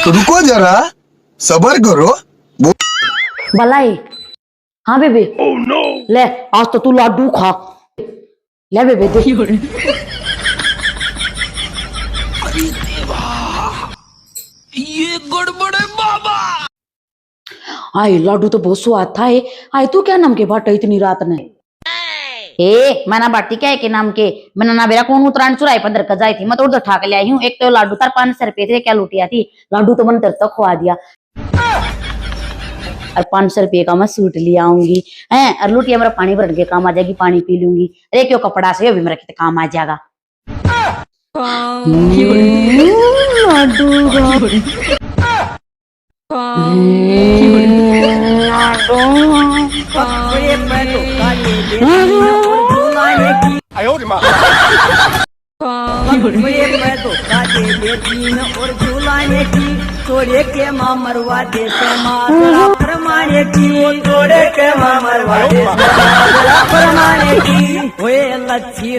रुको जरा, सबर करो। भलाई हाँ बेबे ले आज तो तू लाडू खा ले बेबे दे ये गड़बड़ है बाबा। आई लाडू तो बहुत स्वाद था। आई तू क्या नाम के बाटा इतनी रात ने मना बाटी क्या है के नाम के मैंने ना बेरा कौन उतराण चुराई पंदर का जाई थी मैं तो उधर ठाक ले आई हूँ। एक तो लाडू तार 500 रुपए थे क्या लुटिया थी लाडू तो मैंने तेरे तक खुआ दिया और 500 रुपये का मैं सूट ले आऊंगी है और लुटिया मेरा पानी भरने के काम आ जाएगी पानी पी लूंगी। अरे क्यों कपड़ा से अभी मेरा कितना काम आ जाएगा। और झूलाने की तोड़े के माँ मरवा दे फरमाने की तोड़े के माँ मरवा दे फरमाने की लच्छी